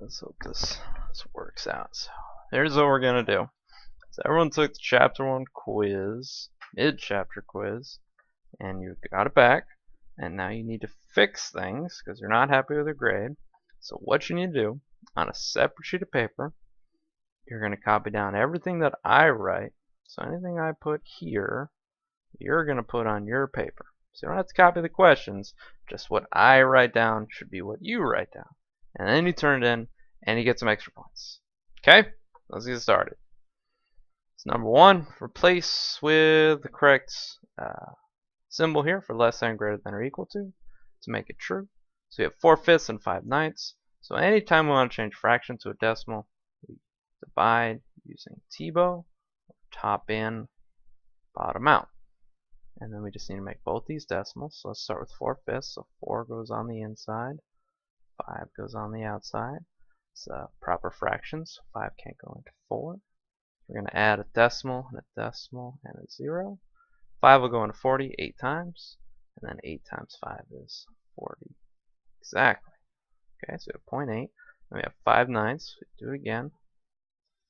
let's hope this works out. So here's what we're gonna do. So everyone took the chapter 1 quiz, mid-chapter quiz, and you got it back. And now you need to fix things because you're not happy with your grade. So what you need to do, on a separate sheet of paper, you're going to copy down everything that I write. So anything I put here, you're going to put on your paper. So you don't have to copy the questions, just what I write down should be what you write down. And then you turn it in, and you get some extra points. Okay? Let's get started. So number 1, replace with the correct symbol here for less than, greater than, or equal to make it true. So we have 4/5 and 5/9. So anytime we want to change fraction to a decimal, we divide using TBO, top in, bottom out. And then we just need to make both these decimals. So let's start with 4/5. So 4 goes on the inside, 5 goes on the outside. It's a proper fraction, so 5 can't go into 4. We're going to add a decimal and a decimal and a 0. 5 will go into 40 8 times, and then 8 times 5 is 40. Exactly. Okay, so we have 0.8. Then we have 5/9. We do it again.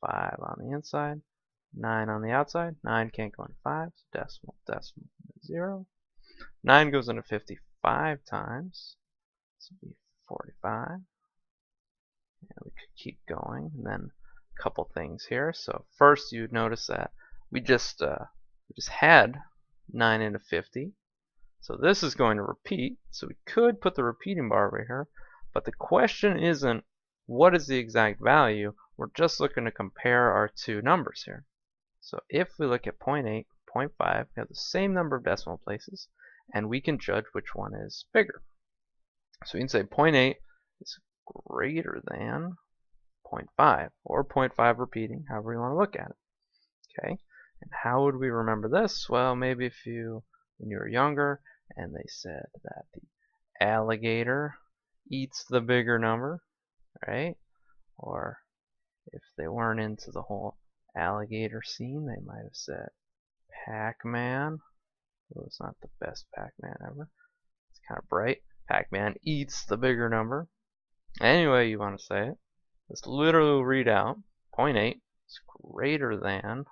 5 on the inside, 9 on the outside. 9 can't go into 5, so decimal, decimal, 0. 9 goes into 55 times, so it'll be 45. And we could keep going, and then a couple things here. So first, you'd notice that we just had 9 into 50. So this is going to repeat. So we could put the repeating bar over here, but the question isn't what is the exact value. We're just looking to compare our two numbers here. So if we look at 0.8, 0.5, we have the same number of decimal places, and we can judge which one is bigger. So we can say 0.8 is greater than 0.5, or 0.5 repeating, however you want to look at it. Okay, and how would we remember this? Well, maybe when you were younger and they said that the alligator eats the bigger number, right? Or if they weren't into the whole alligator scene, they might have said Pac-Man. Well, it's not the best Pac-Man ever. It's kind of bright. Pac-Man eats the bigger number. Any way you want to say it. Let's literally read out 0.8 is greater than,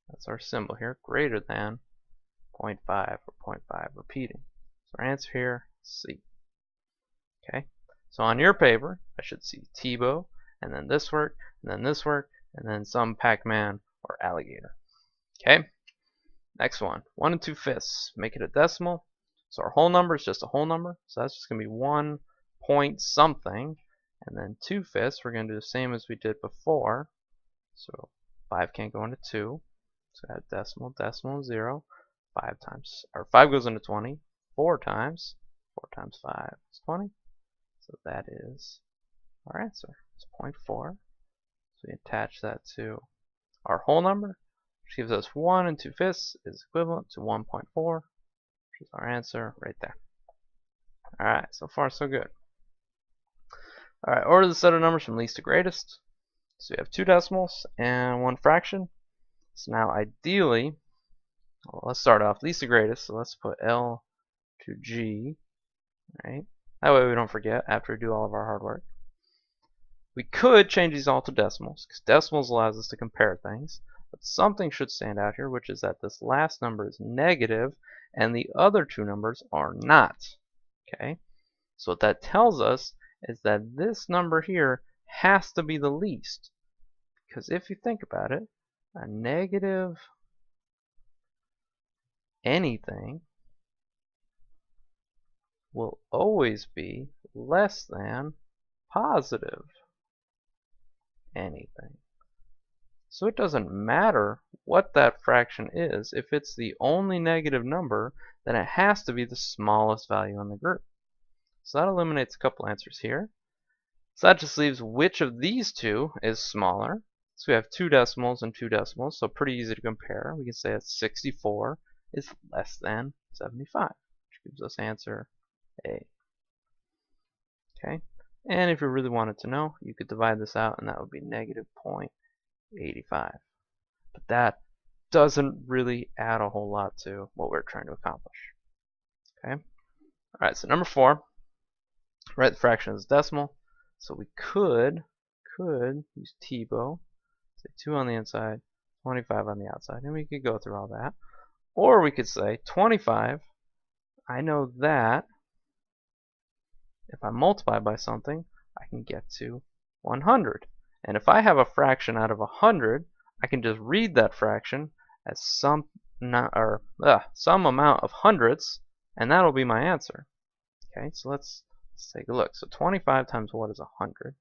that's our symbol here, greater than 0.5 or 0.5 repeating. So our answer here is C. Okay, so on your paper, I should see TBO, and then this work, and then this work, and then some Pac-Man or alligator. Okay, next one, 1 2/5. Make it a decimal. So our whole number is just a whole number, so that's just going to be 1 point something. And then 2/5, we're going to do the same as we did before. So 5 can't go into 2. So add decimal, decimal, 0. 5 goes into 20 4 times. 4 times 5 is 20. So that is our answer. It's 0.4. So we attach that to our whole number, which gives us 1 2/5 is equivalent to 1.4, which is our answer right there. Alright, so far so good. Alright, order the set of numbers from least to greatest. So we have 2 decimals and 1 fraction. So now ideally, well, let's start off least to greatest. So let's put L to G, right? That way we don't forget after we do all of our hard work. We could change these all to decimals, because decimals allows us to compare things. But something should stand out here, which is that this last number is negative and the other two numbers are not. Okay? So what that tells us is that this number here has to be the least. Because if you think about it, a negative anything will always be less than positive anything. So it doesn't matter what that fraction is. If it's the only negative number, then it has to be the smallest value in the group. So that eliminates a couple answers here. So that just leaves which of these two is smaller. So we have 2 decimals and 2 decimals, so pretty easy to compare. We can say that 64 is less than 75, which gives us answer A. Okay, and if you really wanted to know, you could divide this out, and that would be negative 0.85. But that doesn't really add a whole lot to what we're trying to accomplish. Okay, all right. So number 4, write the fraction as a decimal. So we could use T-bow, say 2 on the inside, 25 on the outside, and we could go through all that. Or we could say 25, I know that if I multiply by something, I can get to 100. And if I have a fraction out of 100, I can just read that fraction as some amount of hundredths, and that'll be my answer. Okay, so let's take a look. So 25 times what is 100?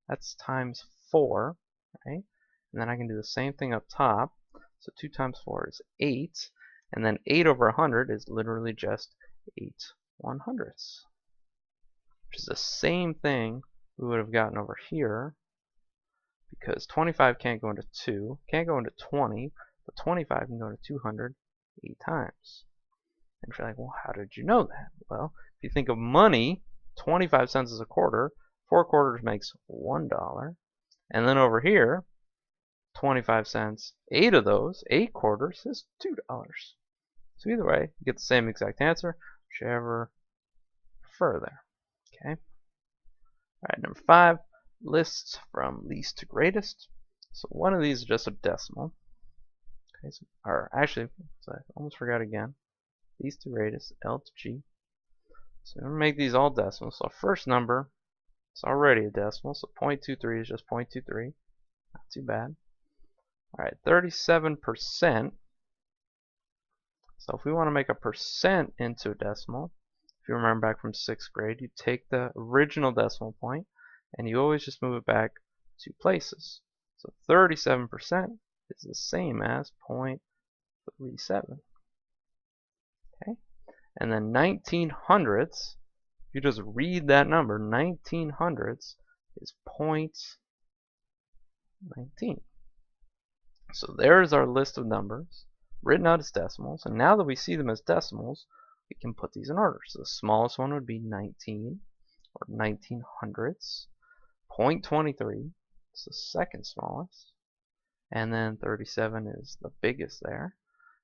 That's times 4, right? And then I can do the same thing up top. So 2 times 4 is 8. And then 8 over 100 is literally just 8 100ths. Which is the same thing we would have gotten over here. Because 25 can't go into 2, can't go into 20, but 25 can go into 200 8 times. And you're like, well, how did you know that? Well, if you think of money, 25 cents is a quarter, 4 quarters makes $1. And then over here, 25 cents, 8 of those, 8 quarters is $2. So either way, you get the same exact answer, whichever further. Okay. Alright, number 5, lists from least to greatest. So one of these is just a decimal. Okay, so, or actually, I almost forgot again. Least to greatest, L to G. So we're going to make these all decimals. So first number, it's already a decimal, so 0.23 is just 0.23. Not too bad. Alright, 37%. So if we want to make a percent into a decimal, if you remember back from 6th grade, you take the original decimal point and you always just move it back 2 places. So 37% is the same as 0.37. Okay? And then 19 hundredths, if you just read that number, 19 hundredths is 0.19. So there's our list of numbers written out as decimals, and now that we see them as decimals, we can put these in order. So the smallest one would be 19, or 19 hundredths. 0.23 is the second smallest, and then 37 is the biggest there.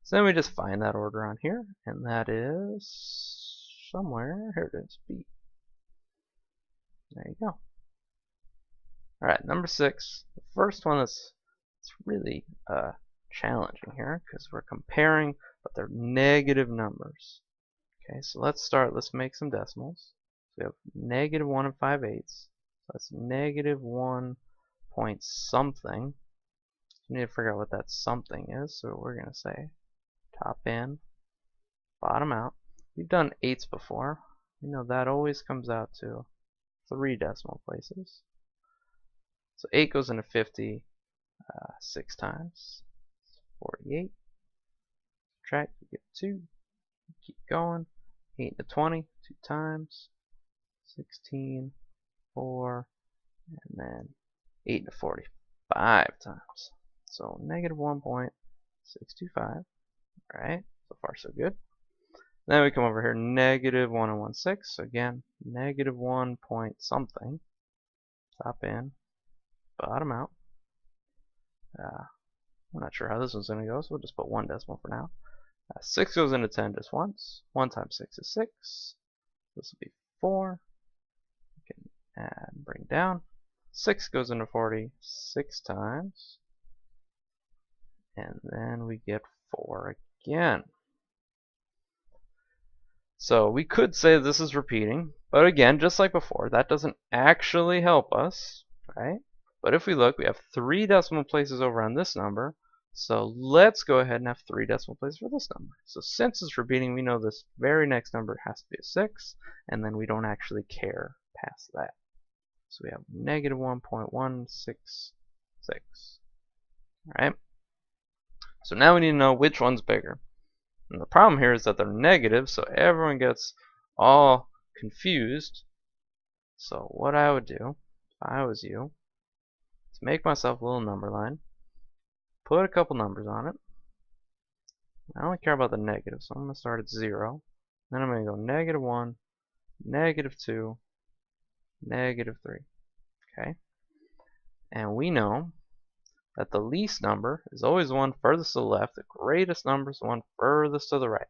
So then we just find that order on here, and that is somewhere, here it is, B. There you go. Alright, number 6, the first one that's really challenging here, because we're comparing, but they're negative numbers. Okay, so let's make some decimals. So we have negative 1 5/8. So that's negative 1 point something. You need to figure out what that something is, so we're going to say top in, bottom out. We've done 8s before. We know that always comes out to 3 decimal places. So 8 goes into 50 6 times. 48. Subtract, you get 2. Keep going. 8 into 20, 2 times. 16, 4, and then 8 into 40, 5 times. So negative 1.625. Alright, so far so good. Then we come over here, negative 1 1/6. So again, negative 1 point something. Top in, bottom out. I'm not sure how this one's going to go, so we'll just put 1 decimal for now. 6 goes into 10 just once. 1 times 6 is 6. This will be 4. We can add and bring down. 6 goes into 40 6 times. And then we get 4 again. So we could say this is repeating, but again, just like before, that doesn't actually help us, right? But if we look, we have 3 decimal places over on this number, so let's go ahead and have 3 decimal places for this number. So since it's repeating, we know this very next number has to be a 6, and then we don't actually care past that. So we have negative 1.166. Alright? So now we need to know which one's bigger. And the problem here is that they're negative, so everyone gets all confused. So what I would do, if I was you, is make myself a little number line, put a couple numbers on it. I only care about the negative, so I'm going to start at 0. Then I'm going to go negative 1, negative 2, negative 3. Okay? And we know that the least number is always the one furthest to the left, the greatest number is the one furthest to the right.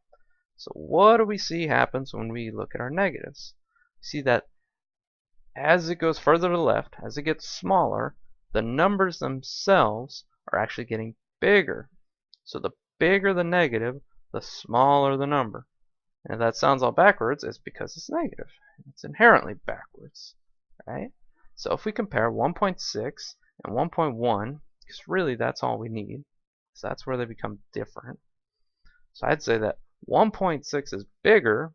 So what do we see happens when we look at our negatives? We see that as it goes further to the left, as it gets smaller, the numbers themselves are actually getting bigger. So the bigger the negative, the smaller the number. And if that sounds all backwards, it's because it's negative. It's inherently backwards, right? So if we compare 1.6 and 1.1, because really that's all we need, so that's where they become different. So I'd say that 1.6 is bigger,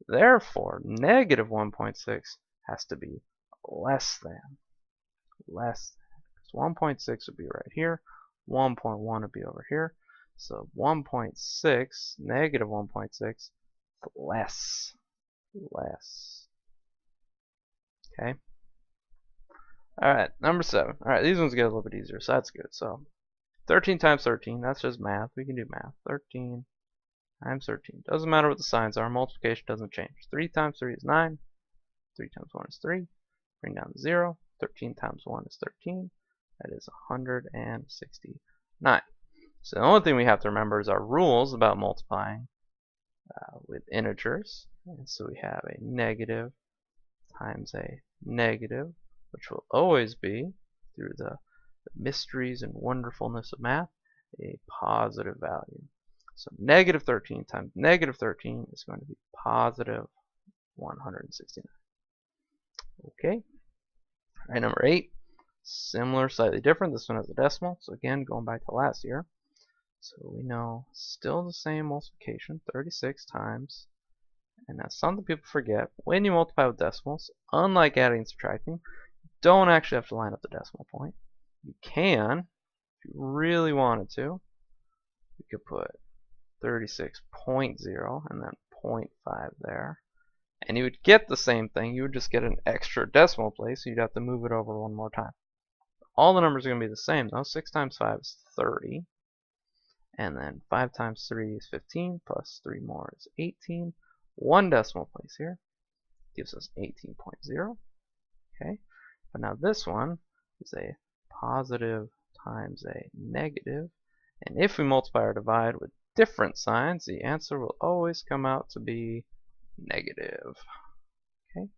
therefore negative 1.6 has to be less than. Because 1.6 would be right here, 1.1 would be over here. So 1.6, negative 1.6, less. Okay. Alright, number 7. Alright, these ones get a little bit easier, so that's good. So 13 times 13, that's just math. We can do math. 13 times 13. Doesn't matter what the signs are. Multiplication doesn't change. 3 times 3 is 9. 3 times 1 is 3. Bring down the 0. 13 times 1 is 13. That is 169. So the only thing we have to remember is our rules about multiplying with integers. And so we have a negative times a negative, which will always be, through the mysteries and wonderfulness of math, a positive value. So negative 13 times negative 13 is going to be positive 169. Okay. All right, number 8. Similar, slightly different. This one has a decimal. So again, going back to last year. So we know still the same multiplication, 36 times. And now something people forget, when you multiply with decimals, unlike adding and subtracting, you don't actually have to line up the decimal point. You can, if you really wanted to. You could put 36.0 and then 0.5 there. And you would get the same thing. You would just get an extra decimal place, so you'd have to move it over one more time. All the numbers are going to be the same though. 6 times 5 is 30. And then 5 times 3 is 15, plus 3 more is 18. One decimal place here gives us 18.0. Okay, but now this one is a positive times a negative, and if we multiply or divide with different signs, the answer will always come out to be negative. Okay,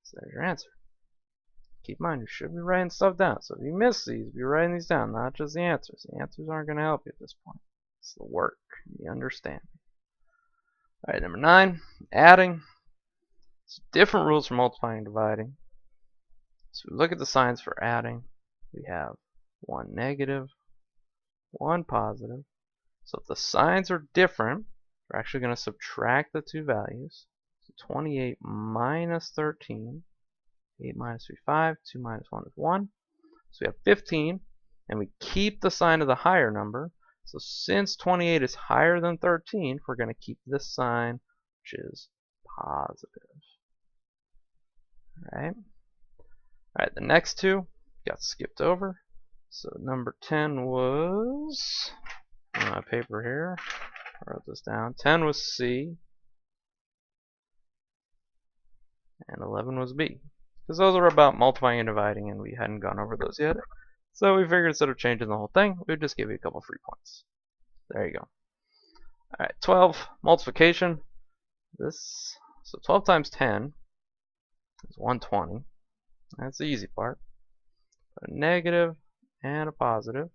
so there's your answer. Keep in mind, you should be writing stuff down. So if you miss these, be writing these down, not just the answers. The answers aren't going to help you at this point. It's the work, the understanding. Alright, number 9, adding. So different rules for multiplying and dividing. So we look at the signs for adding. We have one negative, one positive. So if the signs are different, we're actually going to subtract the two values. So 28 minus 13. 8 minus 3 is 5. 2 minus 1 is 1. So we have 15. And we keep the sign of the higher number. So since 28 is higher than 13, we're going to keep this sign, which is positive. Alright. Alright, the next two got skipped over. So number 10 was, on my paper here, I wrote this down. 10 was C. And 11 was B. Because those were about multiplying and dividing, and we hadn't gone over those yet. So we figured instead of changing the whole thing, we'd just give you a couple free points. There you go. Alright, 12, multiplication. So 12 times 10 is 120. That's the easy part. A negative and a positive,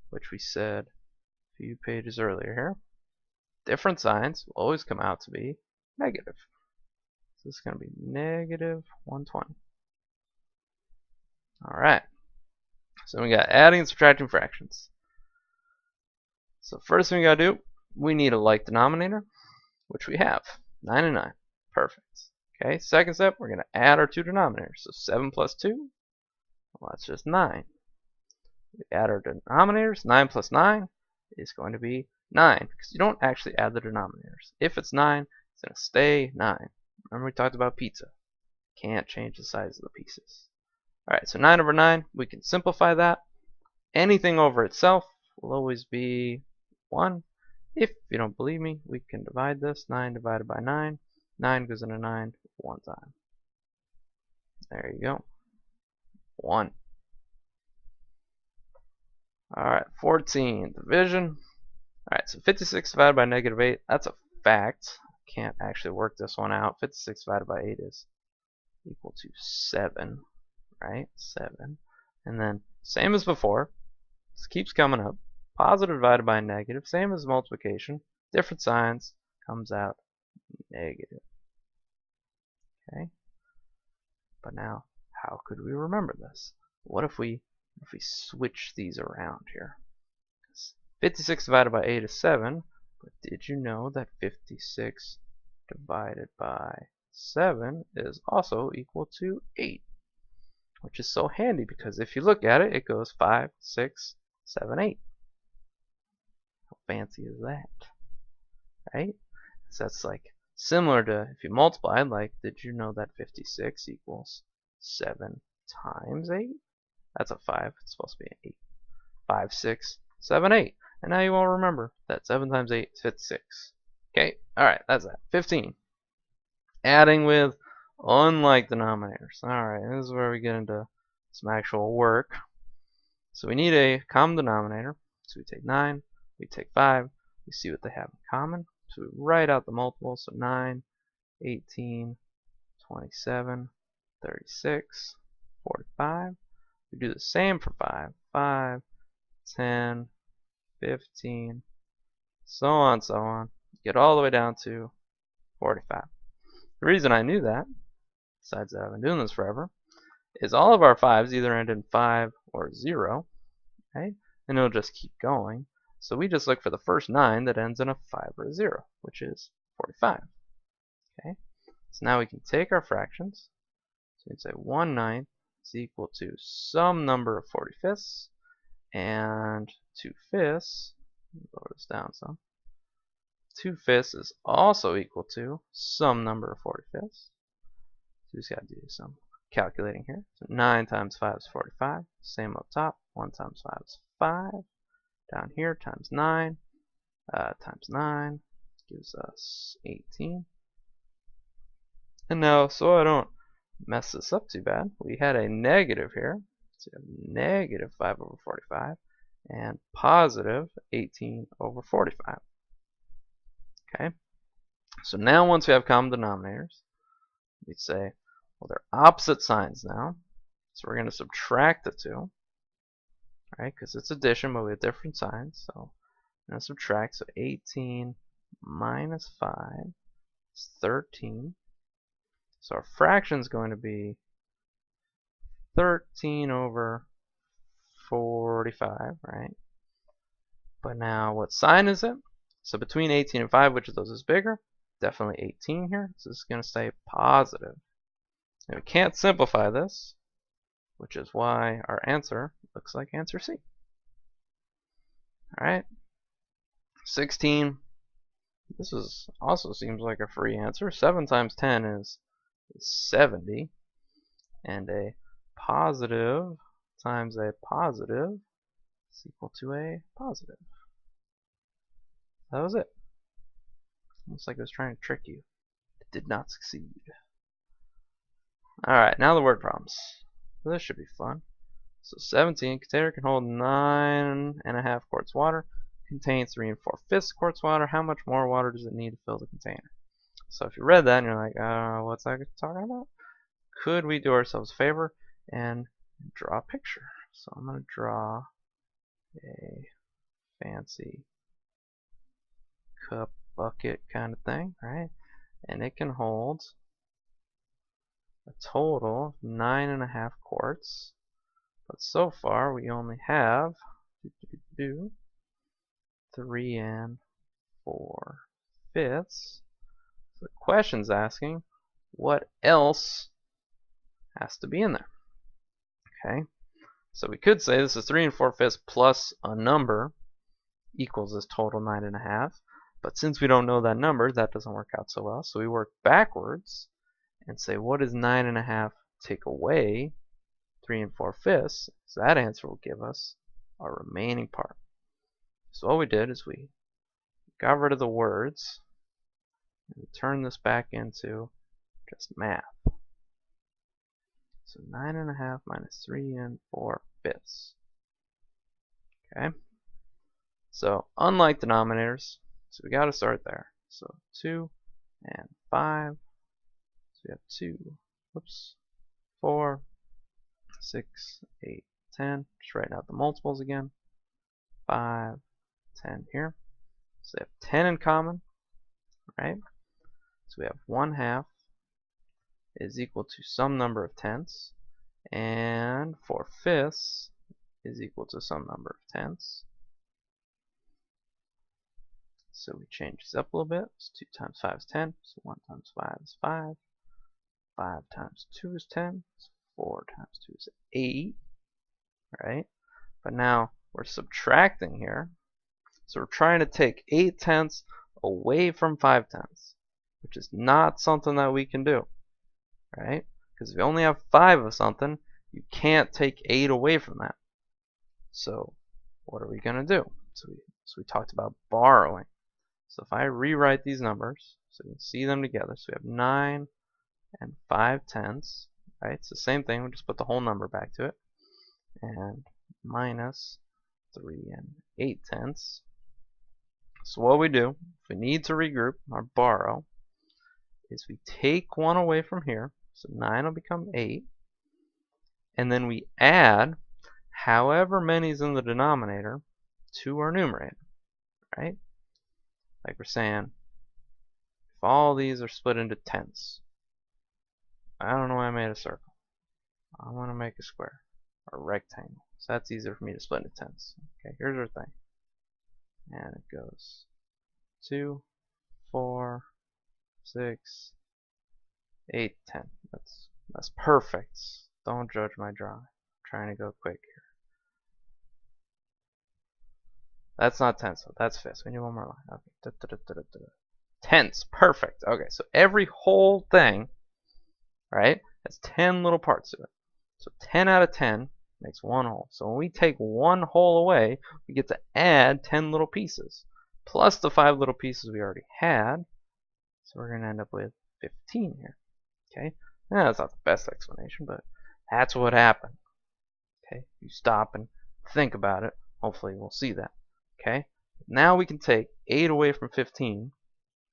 which we said a few pages earlier here. Different signs will always come out to be negative. So this is going to be negative 120. Alright. So we got adding and subtracting fractions. So first thing we got to do, we need a like denominator, which we have. 9 and 9. Perfect. Okay, second step, we're going to add our two denominators. So 7 plus 2, well, that's just 9. We add our denominators. 9 plus 9 is going to be 9, because you don't actually add the denominators. If it's 9, it's going to stay 9. Remember we talked about pizza. Can't change the size of the pieces. Alright, so 9 over 9, we can simplify that. Anything over itself will always be 1. If you don't believe me, we can divide this. 9 divided by 9. 9 goes into 9 one time. There you go. 1. Alright, 14, division. Alright, so 56 divided by negative 8, that's a fact. Can't actually work this one out. 56 divided by 8 is equal to 7, right? 7. And then, same as before, this keeps coming up. Positive divided by negative, same as multiplication, different signs, comes out negative. Okay? But now, how could we remember this? What if we switch these around here? 56 divided by 8 is 7, but did you know that 56 divided by 7 is also equal to 8? Which is so handy because if you look at it, it goes 5, 6, 7, 8. How fancy is that? Right? So that's like similar to if you multiplied, like, did you know that 56 equals 7 times 8? That's a 5. It's supposed to be an 8. 5, 6, 7, 8. And now you all remember that 7 times 8 is 56. Okay, alright, that's that. 15. Adding with unlike denominators. Alright, this is where we get into some actual work. So we need a common denominator. So we take 9, we take 5, we see what they have in common. So we write out the multiples. So 9, 18, 27, 36, 45. We do the same for 5. 5, 10, 15, so on, get all the way down to 45. The reason I knew that, besides that I've been doing this forever, is all of our 5s either end in 5 or 0, okay? And it'll just keep going. So we just look for the first 9 that ends in a 5 or a 0, which is 45. Okay? So now we can take our fractions. So we can say 1/9 is equal to some number of 45ths, and 2/5, lower this down some. 2/5 is also equal to some number of 45ths. So we just got to do some calculating here. So 9 times 5 is 45. Same up top. 1 times 5 is 5. Down here times 9 times 9 gives us 18. And now, so I don't mess this up too bad, we had a negative here. So we have negative 5 over 45 and positive 18 over 45. Okay, so now once we have common denominators, we'd say, well, they're opposite signs now, so we're going to subtract the two, right? Because it's addition, but we have different signs. So I'm going to subtract. So 18 minus 5 is 13. So our fraction is going to be 13 over 45, right? But now, what sign is it? So between 18 and 5, which of those is bigger? Definitely 18 here. So this is going to stay positive. And we can't simplify this, which is why our answer looks like answer C. Alright. 16. This is also seems like a free answer. 7 times 10 is 70. And a positive times a positive is equal to a positive. That was it. Looks like it was trying to trick you. It did not succeed. Alright, now the word problems. This should be fun. So 17, container can hold 9.5 quarts water, contains 3 4/5 quarts water. How much more water does it need to fill the container? So if you read that and you're like, what's that talking about? Could we do ourselves a favor and draw a picture? So I'm going to draw a fancy cup bucket kind of thing, right? And it can hold a total of 9.5 quarts. But so far we only have 3 4/5. So the question's asking, what else has to be in there? Okay, so we could say this is 3 4/5 plus a number equals this total 9.5. But since we don't know that number, that doesn't work out so well. So we work backwards and say, what does 9.5 take away 3 4/5? So that answer will give us our remaining part. So what we did is we got rid of the words and we turned this back into just math. So 9.5 minus 3 4/5. Okay. So unlike denominators, so we got to start there. So 2 and 5. So we have 2. Whoops. 4, 6, 8, 10. Just writing out the multiples again. 5, 10 here. So they have 10 in common, right? So we have 1/2 is equal to some number of tenths, and 4/5 is equal to some number of tenths. So we change this up a little bit. So 2 times 5 is 10. So 1 times 5 is 5. 5 times 2 is 10. So 4 times 2 is 8. Right? But now we're subtracting here. So we're trying to take 8 tenths away from 5 tenths, which is not something that we can do. Right? Because if you only have 5 of something, you can't take 8 away from that. So what are we going to do? So we talked about borrowing. So if I rewrite these numbers, so you can see them together, so we have 9 and 5 tenths, right? It's the same thing, we just put the whole number back to it, and minus 3 and 8 tenths. So what we do, if we need to regroup or borrow, is we take 1 away from here, so 9 will become 8, and then we add however many is in the denominator to our numerator, right? Like we're saying, if all these are split into tenths, I don't know why I made a circle. I want to make a square or a rectangle. So that's easier for me to split into tenths. Okay, here's our thing. And it goes 2, 4, 6, 8, 10. That's perfect. Don't judge my drawing. I'm trying to go quick here. That's not tenths, so that's fifths. We need one more line. Okay. Tenths. Perfect. Okay, so every whole thing, right, has 10 little parts to it. So 10 out of 10 makes one whole. So when we take one whole away, we get to add 10 little pieces, plus the 5 little pieces we already had. So we're going to end up with 15 here. Okay, now that's not the best explanation, but that's what happened. Okay, you stop and think about it. Hopefully we'll see that. Okay, now we can take 8 away from 15.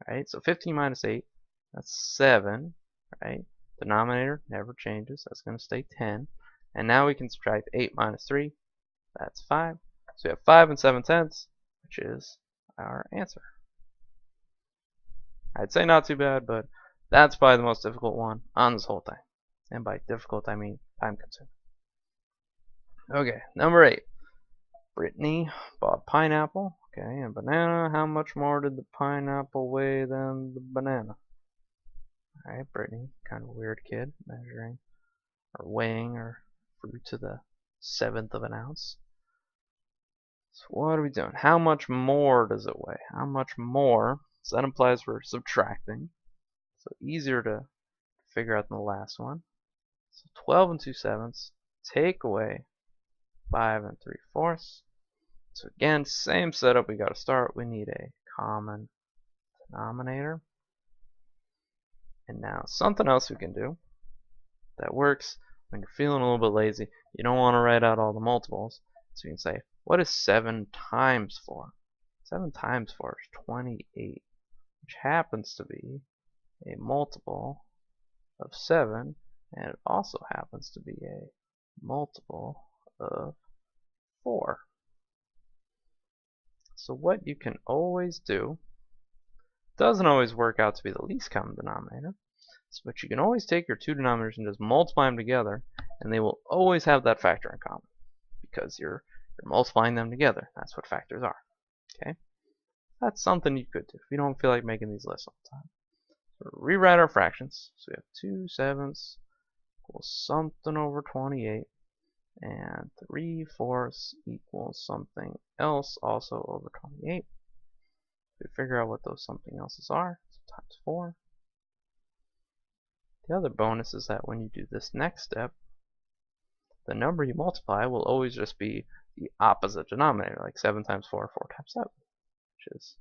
Right, so 15 minus 8, that's 7. Right, denominator never changes. That's going to stay 10. And now we can subtract 8 minus 3. That's 5. So we have 5 and 7 tenths, which is our answer. I'd say not too bad, but that's probably the most difficult one on this whole thing. And by difficult, I mean time consuming. Okay, number 8. Brittany bought pineapple. Okay, and banana. How much more did the pineapple weigh than the banana? Alright, Brittany, kind of a weird kid, measuring or weighing her fruit to the 1/7 of an ounce. So what are we doing? How much more does it weigh? How much more? So that implies we're subtracting. So easier to figure out than the last one. So 12 and 2/7 take away 5 and 3/4. So again, same setup. We got to start. We need a common denominator. And now something else we can do that works when you're feeling a little bit lazy. You don't want to write out all the multiples. So you can say, what is 7 times 4? 7 times 4 is 28, which happens to be a multiple of 7, and it also happens to be a multiple of 4. So what you can always do, doesn't always work out to be the least common denominator, but you can always take your two denominators and just multiply them together, and they will always have that factor in common because you're multiplying them together. That's what factors are. Okay, that's something you could do if you don't feel like making these lists all the time. So rewrite our fractions. So we have 2/7 equals something over 28, and 3/4 equals something else also over 28. We figure out what those something else's are. So times 4. The other bonus is that when you do this next step, the number you multiply will always just be the opposite denominator, like 7 times 4, 4 times 7, which is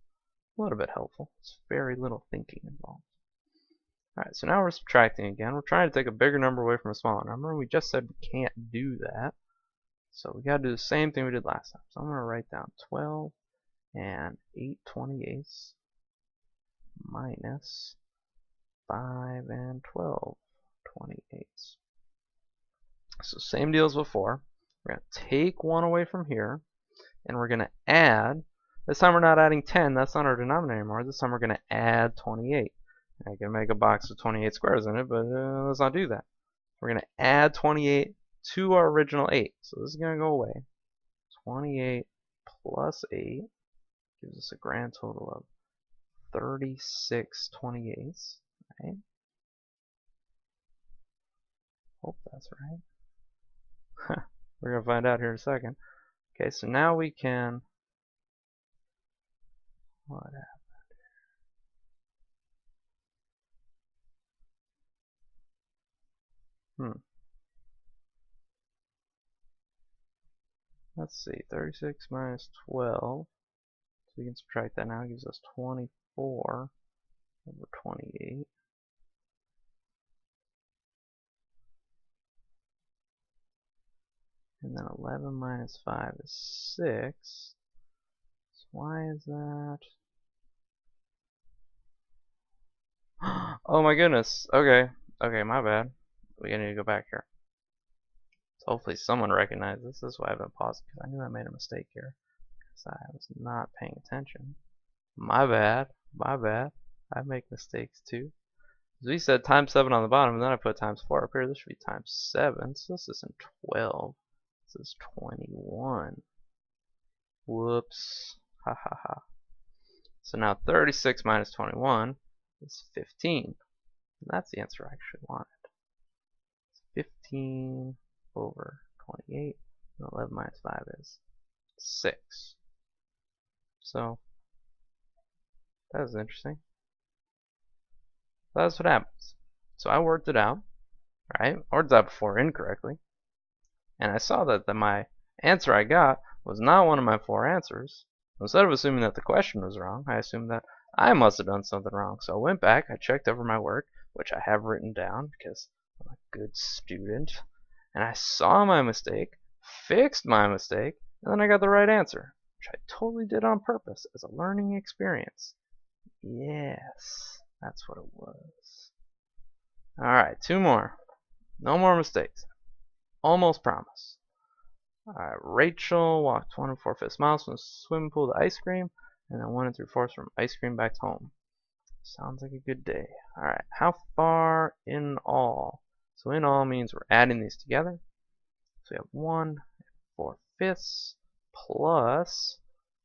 a little bit helpful. It's very little thinking involved. Alright, so now we're subtracting again. We're trying to take a bigger number away from a smaller number. We just said we can't do that. So we got to do the same thing we did last time. So I'm going to write down 12 and 8/28 minus 5 and 12/28. So same deal as before. We're going to take 1 away from here, and we're going to add. This time we're not adding 10. That's not our denominator anymore. This time we're going to add 28. I can make a box with 28 squares in it, but let's not do that. We're going to add 28 to our original 8. So this is going to go away. 28 plus 8 gives us a grand total of 36 28s. Right? Hope that's right. We're going to find out here in a second. Okay, so now we can. What happened? Let's see, 36 minus 12. So we can subtract that now. It gives us 24 over 28. And then 11 minus 5 is 6. So why is that? Oh my goodness. Okay. Okay, my bad. We need to go back here. So hopefully someone recognizes this. This is why I've been pausing, because I knew I made a mistake here. Because I was not paying attention. My bad. My bad. I make mistakes too. As we said times 7 on the bottom, and then I put times 4 up here. This should be times 7. So this isn't 12. This is 21. Whoops. Ha ha ha. So now 36 minus 21 is 15. And that's the answer I actually wanted. 15 over 28. And 11 minus 5 is 6. So that was interesting. That's what happens. So I worked it out, right? Worked it out before incorrectly. And I saw that my answer I got was not one of my 4 answers. Instead of assuming that the question was wrong, I assumed that I must have done something wrong. So I went back, I checked over my work, which I have written down because I'm a good student, and I saw my mistake, fixed my mistake, and then I got the right answer, which I totally did on purpose as a learning experience. Yes, that's what it was. Alright, 2 more. No more mistakes. Almost promise. Alright, Rachel walked 1 4/5 miles from the swimming pool to ice cream, and then 1 3/4 from ice cream back to home. Sounds like a good day. Alright, how far in all? So in all means we're adding these together. So we have 1 4/5 plus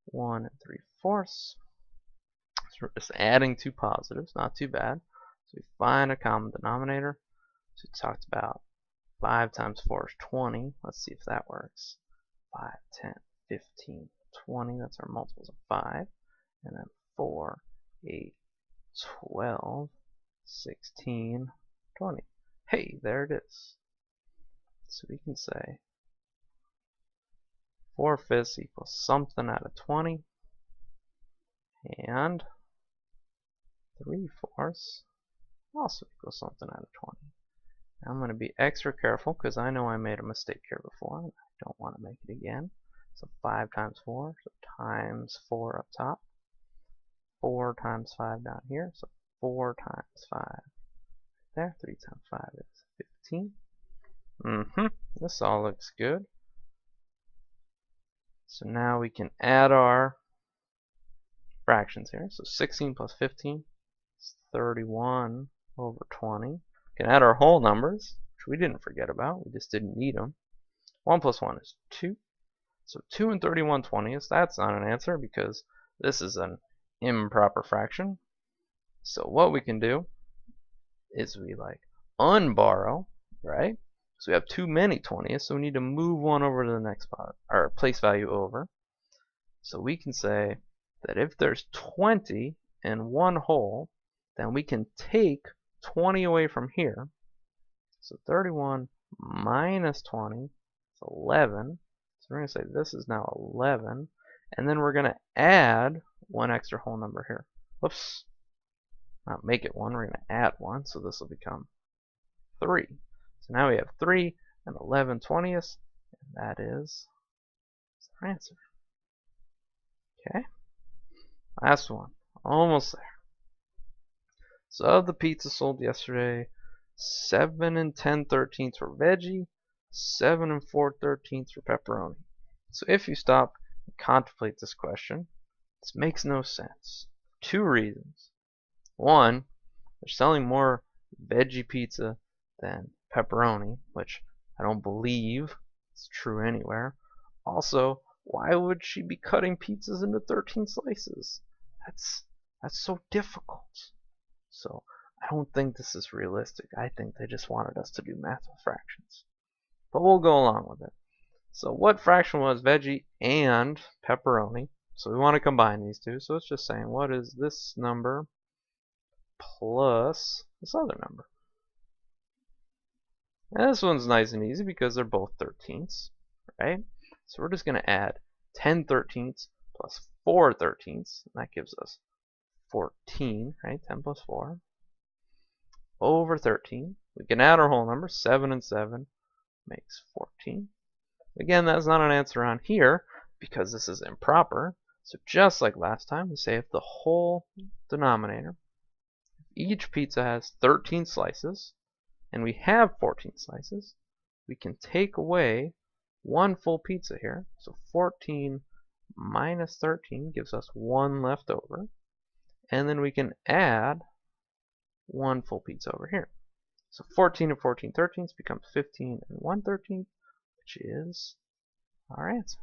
1 3/4. So we're just adding 2 positives, not too bad. So we find a common denominator. So we talked about 5 times 4 is 20. Let's see if that works. 5, 10, 15, 20. That's our multiples of 5. And then 4, 8, 12, 16, 20. Hey, there it is. So we can say 4/5 equals something out of 20. And 3/4 also equals something out of 20. I'm going to be extra careful because I know I made a mistake here before and I don't want to make it again. So 5 times 4, so times 4 up top. 4 times 5 down here, so 4 times 5 there. 3 times 5 is 15. This all looks good. So now we can add our fractions here. So 16 plus 15 is 31 over 20. We can add our whole numbers, which we didn't forget about. We just didn't need them. 1 plus 1 is 2. So 2 and 31/20ths, that's not an answer because this is an improper fraction. So what we can do is we unborrow, right? So we have too many 20ths, so we need to move one over to the next spot, or place value over. So we can say that if there's 20 in one whole, then we can take 20 away from here. So 31 minus 20 is 11. So we're going to say this is now 11. And then we're going to add one extra whole number here. Whoops. Not make it 1. We're going to add 1. So this will become 3. So now we have 3 and 11/20ths. And that is our answer. Okay. Last one. Almost there. So of the pizza sold yesterday, 7 10/13 were veggie, 7 4/13 for pepperoni. So if you stop and contemplate this question, this makes no sense. 2 reasons. One, they're selling more veggie pizza than pepperoni, which I don't believe is true anywhere. Also, why would she be cutting pizzas into 13 slices? That's so difficult. So I don't think this is realistic. I think they just wanted us to do math with fractions. But we'll go along with it. So what fraction was veggie and pepperoni? So we want to combine these two. So it's just saying, what is this number plus this other number? And this one's nice and easy because they're both 13ths, right? So we're just going to add 10 13ths plus 4 13ths. And that gives us 14, right? 10 plus 4 over 13. We can add our whole number. 7 and 7 makes 14. Again, that's not an answer on here because this is improper. So just like last time, we say if the whole denominator, each pizza has 13 slices, and we have 14 slices, we can take away one full pizza here. So 14 minus 13 gives us 1 left over. And then we can add 1 full pizza over here. So 14 and 14/13 becomes 15 and 1/13, which is our answer.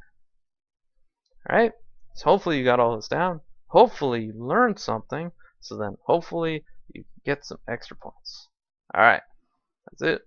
Alright, so hopefully you got all this down. Hopefully you learned something. So then hopefully you get some extra points. Alright, that's it.